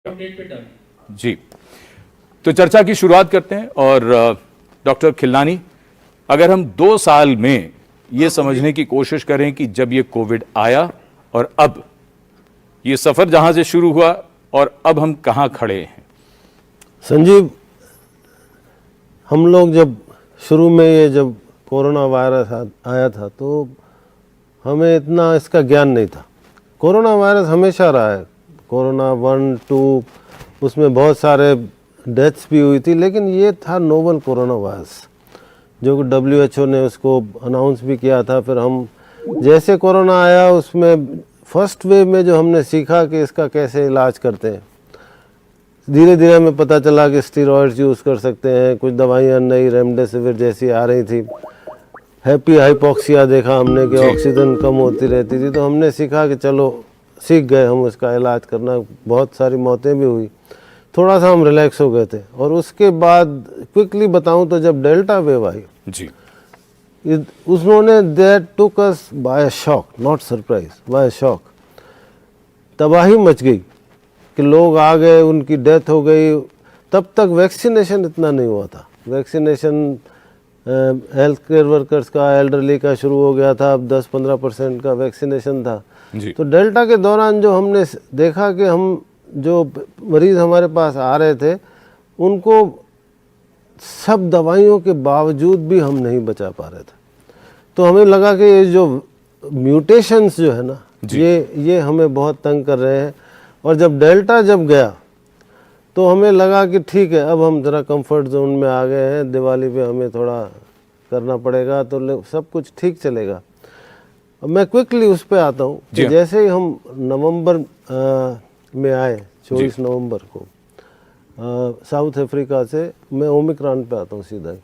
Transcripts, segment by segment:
जी, तो चर्चा की शुरुआत करते हैं। और डॉक्टर खिलनानी, अगर हम 2 साल में ये समझने की कोशिश करें कि जब ये कोविड आया और अब ये सफर जहां से शुरू हुआ और अब हम कहां खड़े हैं। संजीव, हम लोग जब शुरू में ये जब कोरोना वायरस आया था तो हमें इतना इसका ज्ञान नहीं था। कोरोना वायरस हमेशा रहा है, कोरोना 1, 2, उसमें बहुत सारे डेथ्स भी हुई थी, लेकिन ये था नोवल कोरोना वायरस जो कि WHO ने उसको अनाउंस भी किया था। फिर हम जैसे कोरोना आया उसमें फर्स्ट वेव में जो हमने सीखा कि इसका कैसे इलाज करते हैं, धीरे धीरे हमें पता चला कि स्टेरॉइड्स यूज़ कर सकते हैं, कुछ दवाइयाँ नई रेमडेसिविर जैसी आ रही थी, हैप्पी हाइपोक्सिया देखा हमने कि ऑक्सीजन कम होती रहती थी, तो हमने सीखा कि चलो सीख गए हम उसका इलाज करना। बहुत सारी मौतें भी हुई, थोड़ा सा हम रिलैक्स हो गए थे। और उसके बाद क्विकली बताऊं तो जब डेल्टा वेव आई जी, उन्होंने that took us by shock, not surprise, by shock. तबाही मच गई कि लोग आ गए, उनकी डेथ हो गई। तब तक वैक्सीनेशन इतना नहीं हुआ था। वैक्सीनेशन हेल्थ केयर वर्कर्स का, एल्डरली का शुरू हो गया था, अब 10-15% का वैक्सीनेशन था। तो डेल्टा के दौरान जो हमने देखा कि हम जो मरीज़ हमारे पास आ रहे थे उनको सब दवाइयों के बावजूद भी हम नहीं बचा पा रहे थे। तो हमें लगा कि ये जो म्यूटेशंस जो है ना, ये हमें बहुत तंग कर रहे हैं। और जब डेल्टा गया तो हमें लगा कि ठीक है, अब हम ज़रा कंफर्ट जोन में आ गए हैं, दिवाली पे हमें थोड़ा करना पड़ेगा तो सब कुछ ठीक चलेगा। अब मैं क्विकली उस पे आता हूँ कि जैसे ही हम नवंबर में आए, 24 नवंबर को साउथ अफ्रीका से, मैं ओमिक्रॉन पे आता हूँ सीधा ही।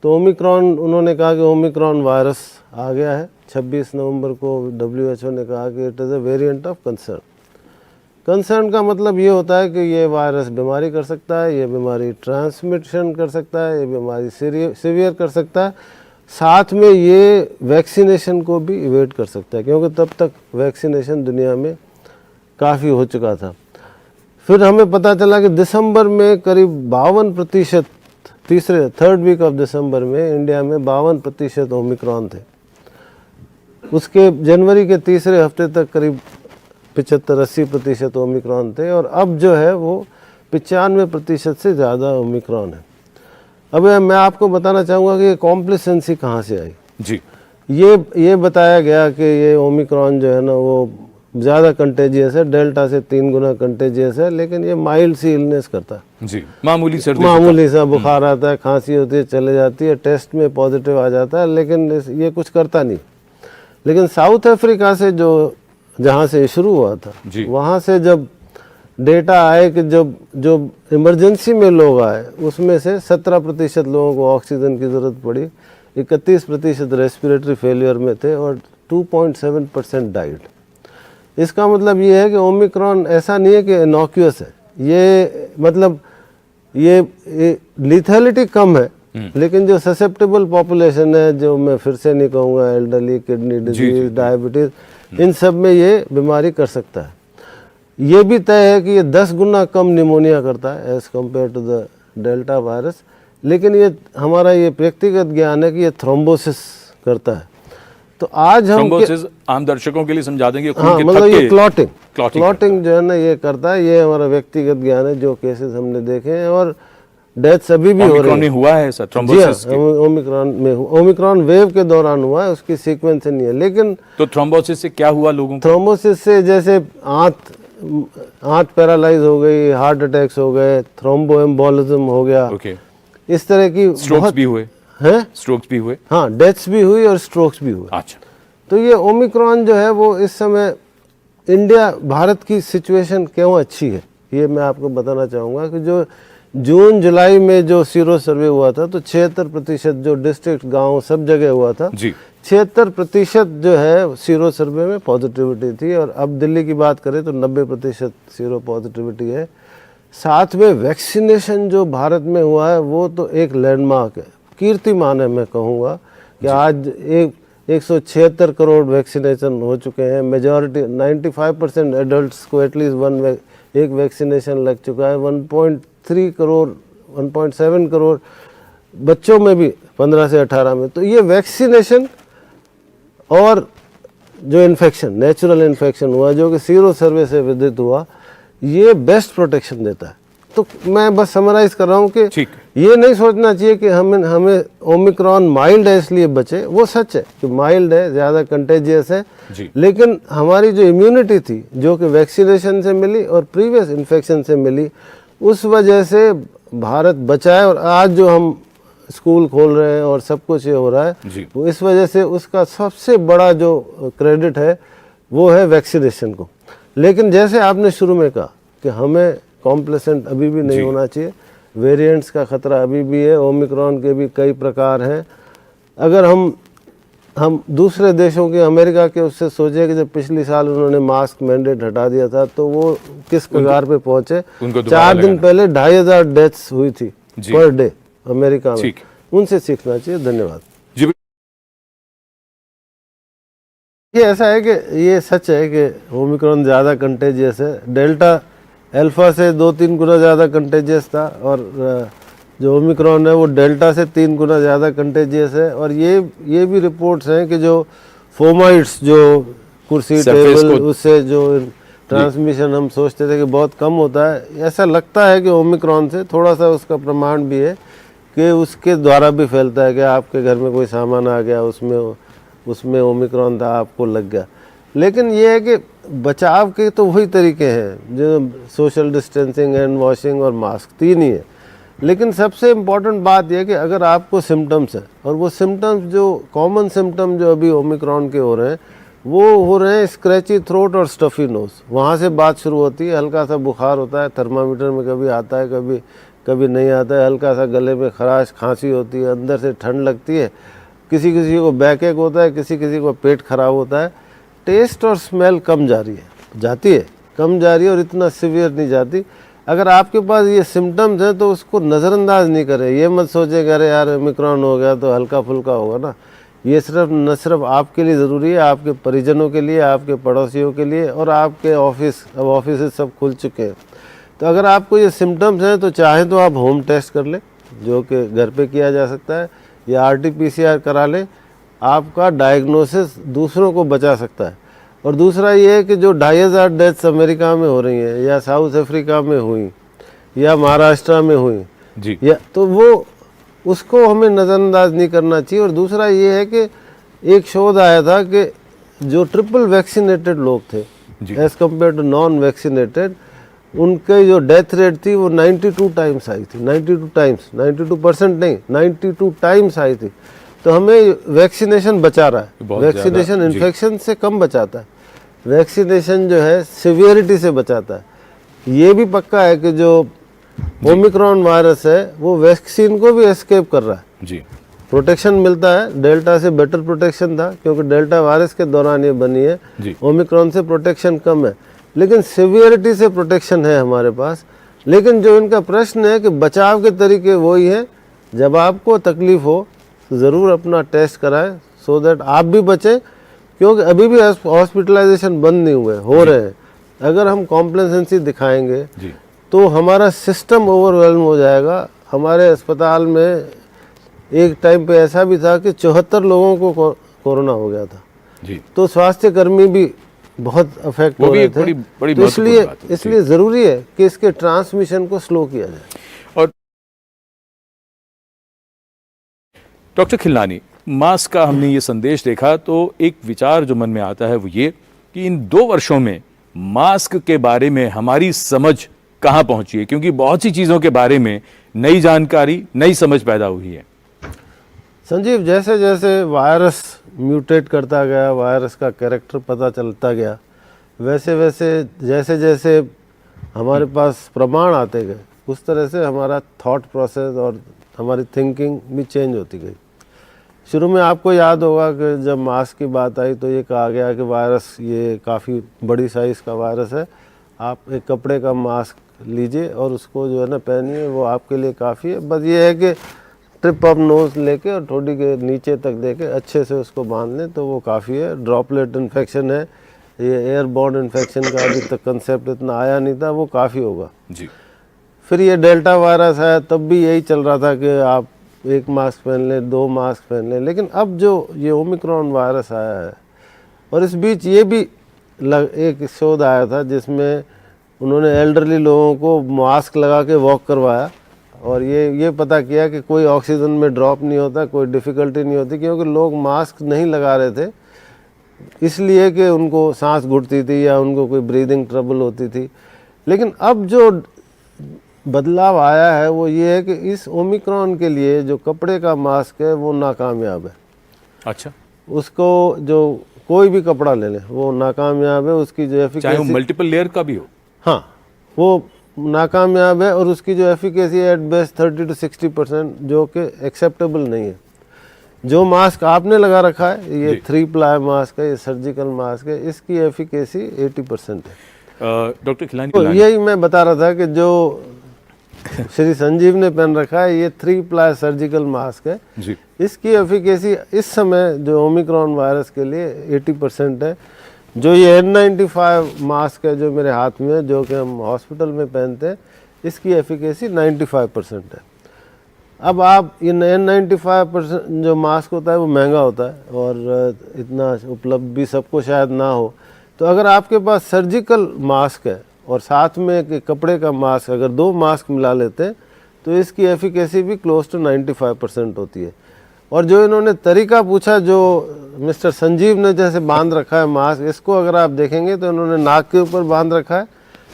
तो ओमिक्रॉन, उन्होंने कहा कि ओमिक्रॉन वायरस आ गया है। 26 नवंबर को WHO ने कहा कि it is a variant of concern. Concern का मतलब ये होता है कि ये वायरस बीमारी कर सकता है, ये बीमारी ट्रांसमिशन कर सकता है, ये बीमारी सीवियर कर सकता है, साथ में ये वैक्सीनेशन को भी इवेट कर सकता है, क्योंकि तब तक वैक्सीनेशन दुनिया में काफ़ी हो चुका था। फिर हमें पता चला कि दिसंबर में करीब 52%, थर्ड वीक ऑफ दिसंबर में इंडिया में 52% ओमिक्रॉन थे। उसके जनवरी के तीसरे हफ्ते तक करीब 75-80% ओमिक्रॉन थे, और अब जो है वो 95% से ज़्यादा ओमिक्रॉन है। अब मैं आपको बताना चाहूँगा कि ये कॉम्प्लिसेंसी कहाँ से आई। जी, ये बताया गया कि ये ओमिक्रॉन जो है ना वो ज़्यादा कंटेजियस है, डेल्टा से 3 गुना कंटेजियस है, लेकिन ये माइल्ड सी इलनेस करता है। जी, मामूली सर्दी, मामूली सा बुखार आता है, खांसी होती है, चले जाती है, टेस्ट में पॉजिटिव आ जाता है, लेकिन ये कुछ करता नहीं। लेकिन साउथ अफ्रीका से जहाँ से शुरू हुआ था, वहाँ से जब डेटा आए कि जो इमरजेंसी में लोग आए उसमें से 17% लोगों को ऑक्सीजन की ज़रूरत पड़ी, 31% रेस्पिरेटरी फेलियर में थे, और 2.7% डाइड। इसका मतलब ये है कि ओमिक्रॉन ऐसा नहीं है कि इनॉक्यूअस है, ये मतलब ये लिथैलिटी कम है, लेकिन जो ससेप्टेबल पॉपुलेशन है, जो मैं फिर से नहीं कहूँगा, एल्डरली, किडनी डिजीज, डायबिटीज़, इन सब में ये बीमारी कर सकता है। ये भी तय है कि ये 10 गुना कम निमोनिया करता है as compare to the delta virus. लेकिन ये हमारा ये व्यक्तिगत ज्ञान है कि ये थ्रोम्बोसिस करता है। तो आज हम आम दर्शकों के लिए समझा देंगे। हाँ, मतलब ये क्लॉटिंग जो है ना ये करता है। ये हमारा व्यक्तिगत ज्ञान है, जो केसेस हमने देखे हैं, और डेथ्स अभी भी हो रही है। हुआ है सर थ्रोम्बोसिस? ओमिक्रॉन वेव के दौरान हुआ है, उसकी सीक्वेंस नहीं है। लेकिन तो थ्रोम्बोसिस से क्या हुआ लोगों को? थ्रोम्बोसिस से जैसे आंत पैरालाइज हो गई, हार्ट अटैक्स हो गए, थ्रोम्बोएम्बोलिज्म हो गया, इस तरह की स्ट्रोक्स भी हुए हैं, स्ट्रोक्स भी हुए, हाँ, डेथ्स भी हुई और स्ट्रोक्स भी हुए। अच्छा, तो ये ओमिक्रॉन जो है वो इस समय भारत की सिचुएशन क्यों अच्छी है, ये मैं आपको बताना चाहूँगा कि जो जून जुलाई में जो सीरो सर्वे हुआ था तो 76% जो डिस्ट्रिक्ट, गांव, सब जगह हुआ था, 76% जो है सीरो सर्वे में पॉजिटिविटी थी। और अब दिल्ली की बात करें तो 90% सीरो पॉजिटिविटी है। साथ में वैक्सीनेशन जो भारत में हुआ है वो तो एक लैंडमार्क है, कीर्तिमान है। मैं कहूँगा कि आज 176 करोड़ वैक्सीनेशन हो चुके हैं। मेजॉरिटी 95% एडल्ट्स को एटलीस्ट एक वैक्सीनेशन लग चुका है। 1.3 करोड़ 1.7 करोड़ बच्चों में भी 15 से 18 में। तो ये वैक्सीनेशन और जो इन्फेक्शन, नेचुरल इन्फेक्शन हुआ जो कि सीरो सर्वे से विदित हुआ, ये बेस्ट प्रोटेक्शन देता है। तो मैं बस समराइज कर रहा हूँ कि ठीक। ये नहीं सोचना चाहिए कि हमें ओमिक्रॉन माइल्ड है इसलिए बचे। वो सच है कि माइल्ड है, ज़्यादा कंटेजियस है, लेकिन हमारी जो इम्यूनिटी थी जो कि वैक्सीनेशन से मिली और प्रीवियस इन्फेक्शन से मिली, उस वजह से भारत बचा है। और आज जो हम स्कूल खोल रहे हैं और सब कुछ ये हो रहा है, वो इस वजह से उसका सबसे बड़ा जो क्रेडिट है वो है वैक्सीनेशन को। लेकिन जैसे आपने शुरू में कहा कि हमें कॉम्प्लेसेंट अभी भी नहीं होना चाहिए। वेरिएंट्स का खतरा अभी भी है, ओमिक्रॉन के भी कई प्रकार हैं। अगर हम दूसरे देशों के, अमेरिका के उससे सोचे कि जब पिछली साल उन्होंने मास्क मैंडेट हटा दिया था तो वो किस कगार पे पहुंचे। 4 दिन पहले 2500 डेथ्स हुई थी पर डे अमेरिका में। उनसे सीखना चाहिए। धन्यवाद। ये ऐसा है कि ये सच है कि ओमिक्रॉन ज़्यादा कंटेजियस है। डेल्टा अल्फा से 2-3 गुना ज़्यादा कंटेजियस था और जो ओमिक्रॉन है वो डेल्टा से 3 गुना ज़्यादा कंटेजियस है। और ये भी रिपोर्ट्स हैं कि जो फोमाइट्स, जो कुर्सी टेबल, उससे जो ट्रांसमिशन हम सोचते थे कि बहुत कम होता है, ऐसा लगता है कि ओमिक्रॉन से थोड़ा सा उसका प्रमाण भी है कि उसके द्वारा भी फैलता है कि आपके घर में कोई सामान आ गया, उसमें ओमिक्रॉन था, आपको लग गया। लेकिन ये है कि बचाव के तो वही तरीके हैं जो सोशल डिस्टेंसिंग, हैंड वॉशिंग और मास्क, 3 ही है। लेकिन सबसे इम्पॉर्टेंट बात यह है कि अगर आपको सिम्टम्स हैं, और वो सिम्टम्स जो कॉमन सिम्टम जो अभी ओमिक्रॉन के हो रहे हैं, वो हो रहे हैं स्क्रैची थ्रोट और स्टफी नोज। वहाँ से बात शुरू होती है, हल्का सा बुखार होता है, थर्मामीटर में कभी आता है, कभी नहीं आता है, हल्का सा गले में खराश, खांसी होती है, अंदर से ठंड लगती है, किसी किसी को बैक एक होता है, किसी किसी को पेट खराब होता है। टेस्ट और स्मेल कम जाती है और इतना सिवियर नहीं जाती। अगर आपके पास ये सिम्टम्स हैं तो उसको नज़रअंदाज नहीं करें। ये मत सोचें कि अरे यार ओमिक्रॉन हो गया तो हल्का फुल्का होगा ना। ये न सिर्फ आपके लिए ज़रूरी है, आपके परिजनों के लिए, आपके पड़ोसियों के लिए, और आपके अब ऑफिस सब खुल चुके हैं। तो अगर आपको ये सिम्टम्स हैं तो चाहे तो आप होम टेस्ट कर लें, जो कि घर पे किया जा सकता है, या RT-PCR करा लें। आपका डायग्नोसिस दूसरों को बचा सकता है। और दूसरा ये है कि जो 2500 डेथ्स अमेरिका में हो रही हैं, या साउथ अफ्रीका में हुई, या महाराष्ट्र में हुई, या तो वो उसको हमें नज़रअंदाज नहीं करना चाहिए। और दूसरा ये है कि एक शोध आया था कि जो ट्रिपल वैक्सीनेटेड लोग थे as compare to non vaccinated, उनके जो डेथ रेट थी वो 92 टाइम्स आई थी। 92 टाइम्स, 92% नहीं, 92 टाइम्स आई थी। तो हमें वैक्सीनेशन बचा रहा है। वैक्सीनेशन इन्फेक्शन से कम बचाता है, वैक्सीनेशन जो है सिवियरिटी से बचाता है। ये भी पक्का है कि जो ओमिक्रॉन वायरस है वो वैक्सीन को भी एस्केप कर रहा है। प्रोटेक्शन मिलता है, डेल्टा से बेटर प्रोटेक्शन था क्योंकि डेल्टा वायरस के दौरान ये बनी है। ओमिक्रॉन से प्रोटेक्शन कम है, लेकिन सिवियरिटी से प्रोटेक्शन है हमारे पास। लेकिन जो इनका प्रश्न है कि बचाव के तरीके वही हैं। जब आपको तकलीफ हो तो ज़रूर अपना टेस्ट कराएं, सो दैट आप भी बचें, क्योंकि अभी भी हॉस्पिटलाइजेशन बंद नहीं हुए, हो रहे हैं। अगर हम कॉम्प्लेसेंसी दिखाएंगे तो हमारा सिस्टम ओवरवेल्म हो जाएगा। हमारे अस्पताल में एक टाइम पे ऐसा भी था कि 74 लोगों को कोरोना हो गया था। तो स्वास्थ्य कर्मी भी बहुत अफेक्ट हो रहे थे। तो इसलिए ज़रूरी है कि इसके ट्रांसमिशन को स्लो किया जाए। और डॉक्टर खिलनानी, मास्क का हमने ये संदेश देखा तो एक विचार जो मन में आता है वो ये कि इन 2 वर्षों में मास्क के बारे में हमारी समझ कहाँ पहुंची है, क्योंकि बहुत सी चीज़ों के बारे में नई जानकारी, नई समझ पैदा हुई है। संजीव, जैसे जैसे वायरस म्यूटेट करता गया, वायरस का कैरेक्टर पता चलता गया, वैसे वैसे जैसे जैसे हमारे पास प्रमाण आते गए, उस तरह से हमारा थॉट प्रोसेस और हमारी थिंकिंग भी चेंज होती गई। शुरू में आपको याद होगा कि जब मास्क की बात आई तो ये कहा गया कि वायरस ये काफ़ी बड़ी साइज़ का वायरस है, आप एक कपड़े का मास्क लीजिए और उसको जो है ना पहनिए, वो आपके लिए काफ़ी है। बस ये है कि ट्रिप ऑफ नोज लेके और ठोड़ी के नीचे तक देके अच्छे से उसको बांध लें तो वो काफ़ी है। ड्रॉपलेट इन्फेक्शन है, ये एयरबॉर्न इन्फेक्शन का अभी तक कंसेप्ट इतना आया नहीं था, वो काफ़ी होगा। जी। फिर ये डेल्टा वायरस आया, तब भी यही चल रहा था कि आप एक मास्क पहन लें, 2 मास्क पहन लें, लेकिन अब जो ये ओमिक्रॉन वायरस आया है, और इस बीच ये भी एक शोध आया था जिसमें उन्होंने एल्डरली लोगों को मास्क लगा के वॉक करवाया, और ये पता किया कि कोई ऑक्सीजन में ड्रॉप नहीं होता, कोई डिफ़िकल्टी नहीं होती, क्योंकि लोग मास्क नहीं लगा रहे थे इसलिए कि उनको सांस घुटती थी या उनको कोई ब्रीदिंग ट्रबल होती थी। लेकिन अब जो बदलाव आया है वो ये है कि इस ओमिक्रॉन के लिए जो कपड़े का मास्क है वो नाकामयाब है। अच्छा। उसको जो कोई भी कपड़ा ले लें वो नाकामयाब है, उसकी जो चाहे वो एफिकेसी, मल्टीपल लेयर का भी हो। हाँ, वो नाकामयाब है, और उसकी जो एफिकेसी है एट बेस्ट 30 to 60%, जो कि एक्सेप्टेबल नहीं है। जो मास्क आपने लगा रखा है, ये 3 प्लाई मास्क है, ये सर्जिकल मास्क है, इसकी एफिकेसी 80% है। डॉक्टर खिलानी, तो यही मैं बता रहा था कि जो श्री संजीव ने पहन रखा है, ये 3 प्लाई सर्जिकल मास्क है जी। इसकी एफिकेसी इस समय जो ओमिक्रॉन वायरस के लिए 80% है। जो ये N95 मास्क है जो मेरे हाथ में है, जो कि हम हॉस्पिटल में पहनते हैं, इसकी एफिकेसी 95% है। अब आप ये N95% जो मास्क होता है वो महंगा होता है, और इतना उपलब्ध भी सबको शायद ना हो। तो अगर आपके पास सर्जिकल मास्क है और साथ में एक कपड़े का मास्क, अगर 2 मास्क मिला लेते हैं तो इसकी एफिकेसी भी क्लोज टू 95% होती है। और जो इन्होंने तरीका पूछा, जो मिस्टर संजीव ने जैसे बांध रखा है मास्क, इसको अगर आप देखेंगे तो इन्होंने नाक के ऊपर बांध रखा है,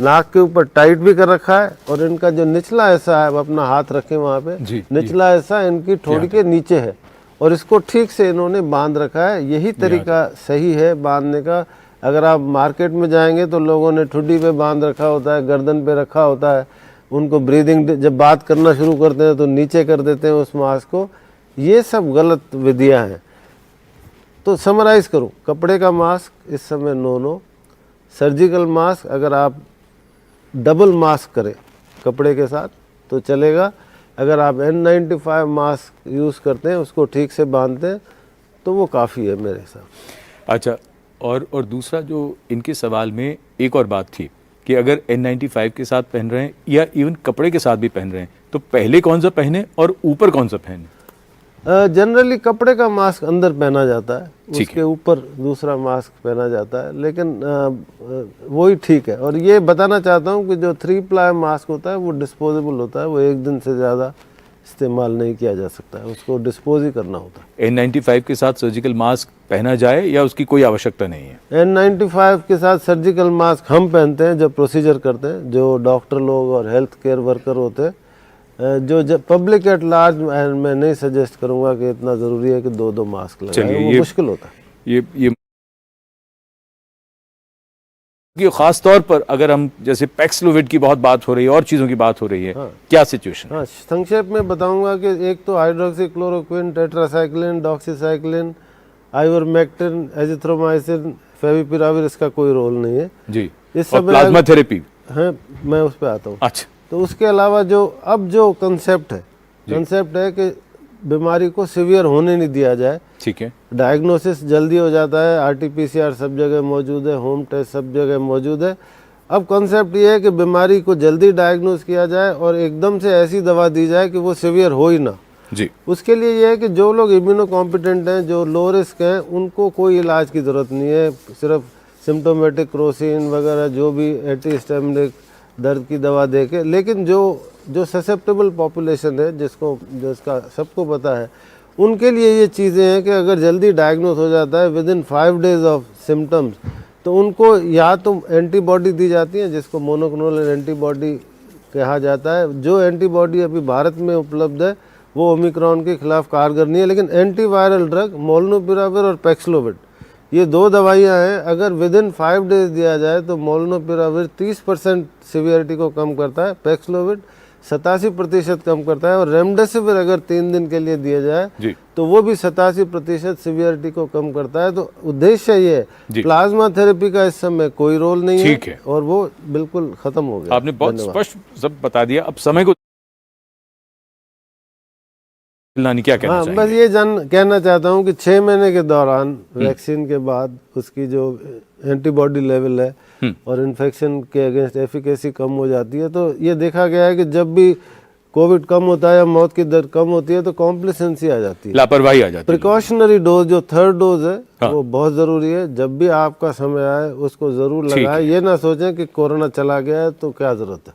नाक के ऊपर टाइट भी कर रखा है, और इनका जो निचला हिस्सा है, अपना हाथ रखें वहाँ पे, निचला हिस्सा इनकी ठोड़ी के नीचे है, और इसको ठीक से इन्होंने बांध रखा है। यही तरीका सही है बांधने का। अगर आप मार्केट में जाएंगे तो लोगों ने ठुड्डी पे बांध रखा होता है, गर्दन पे रखा होता है, उनको ब्रीदिंग जब बात करना शुरू करते हैं तो नीचे कर देते हैं उस मास्क को। ये सब गलत विधियां हैं। तो समराइज़ करूं, कपड़े का मास्क इस समय नो। सर्जिकल मास्क अगर आप डबल मास्क करें कपड़े के साथ तो चलेगा। अगर आप N95 मास्क यूज़ करते हैं, उसको ठीक से बांधते हैं, तो वो काफ़ी है मेरे हिसाब। अच्छा, और दूसरा जो इनके सवाल में एक और बात थी कि अगर N95 के साथ पहन रहे हैं या इवन कपड़े के साथ भी पहन रहे हैं, तो पहले कौन सा पहने और ऊपर कौन सा पहने? जनरली कपड़े का मास्क अंदर पहना जाता है, उसके ऊपर दूसरा मास्क पहना जाता है, लेकिन वही ठीक है। और ये बताना चाहता हूँ कि जो 3 प्लाई मास्क होता है वो डिस्पोजेबल होता है, वो एक दिन से ज़्यादा इस्तेमाल नहीं किया जा सकता है, उसको डिस्पोज ही करना होता है। N95 के साथ सर्जिकल मास्क पहना जाए या उसकी कोई आवश्यकता नहीं है? N95 के साथ सर्जिकल मास्क हम पहनते हैं जब प्रोसीजर करते हैं, जो डॉक्टर लोग और हेल्थ केयर वर्कर होते हैं। जो पब्लिक एट लार्ज मैं नहीं सजेस्ट करूंगा कि इतना ज़रूरी है कि 2-2 मास्क लगाएं, वो मुश्किल होता है। ये खास तौर पर अगर हम जैसे पैक्सलोविड की बहुत बात हो रही है और चीज़ों की बात हो रही है, क्या सिचुएशन? हाँ, संक्षेप में बताऊंगा कि एक तो hydroxychloroquine, tetracycline, doxycycline, ivermectin, azithromycin, favipiravir, इसका कोई रोल नहीं है जी। इस समय प्लाज्मा थेरेपी है, मैं उस पर आता हूँ। अच्छा। तो उसके अलावा जो कंसेप्ट है कि बीमारी को सीवियर होने नहीं दिया जाए। ठीक है। डायग्नोसिस जल्दी हो जाता है, RT-PCR सब जगह मौजूद है, होम टेस्ट सब जगह मौजूद है। अब कॉन्सेप्ट ये है कि बीमारी को जल्दी डायग्नोस किया जाए और एकदम से ऐसी दवा दी जाए कि वो सीवियर हो ही ना जी। उसके लिए ये है कि जो लोग इम्यूनो कॉम्पिटेंट हैं, जो लो रिस्क हैं, उनको कोई इलाज की ज़रूरत नहीं है। सिर्फ सिम्टोमेटिक क्रोसिन वगैरह जो भी एंटीहिस्टामिनिक दर्द की दवा दे के। लेकिन जो ससेप्टेबल पॉपुलेशन है, जिसका सबको पता है, उनके लिए ये चीज़ें हैं कि अगर जल्दी डायग्नोस हो जाता है with in 5 days of symptoms, तो उनको या तो एंटीबॉडी दी जाती है जिसको मोनोक्लोनल एंटीबॉडी कहा जाता है। जो एंटीबॉडी अभी भारत में उपलब्ध है वो ओमिक्रॉन के खिलाफ कारगर नहीं है, लेकिन एंटीवायरल ड्रग मोलनुपिराविर और पैक्सलोविड, ये 2 दवाइयाँ हैं। अगर विद इन 5 डेज दिया जाए तो मोलनुपिराविर 30% सीवियरिटी को कम करता है, पैक्सलोविड 87% कम करता है, और रेमडेसिविर अगर 3 दिन के लिए दिया जाए तो वो भी 87% सीवियरिटी को कम करता है। तो उद्देश्य ये है, प्लाज्मा थेरेपी का इस समय कोई रोल नहीं है और वो बिल्कुल खत्म हो गया। आपने बहुत स्पष्ट सब बता दिया। अब समय को खिलनानी क्या कहना हाँ, चाहेंगे? बस ये कहना चाहता हूँ कि 6 महीने के दौरान वैक्सीन के बाद उसकी जो एंटीबॉडी लेवल है और इन्फेक्शन के अगेंस्ट एफिकेसी कम हो जाती है। तो ये देखा गया है कि जब भी कोविड कम होता है या मौत की दर कम होती है तो कॉम्प्लिसेंसी आ जाती है, लापरवाही आ जाती है। प्रिकॉशनरी डोज जो 3rd डोज है हाँ। वो बहुत ज़रूरी है। जब भी आपका समय आए उसको ज़रूर ठीक लगाएं। ये ना सोचें कि कोरोना चला गया है तो क्या ज़रूरत है।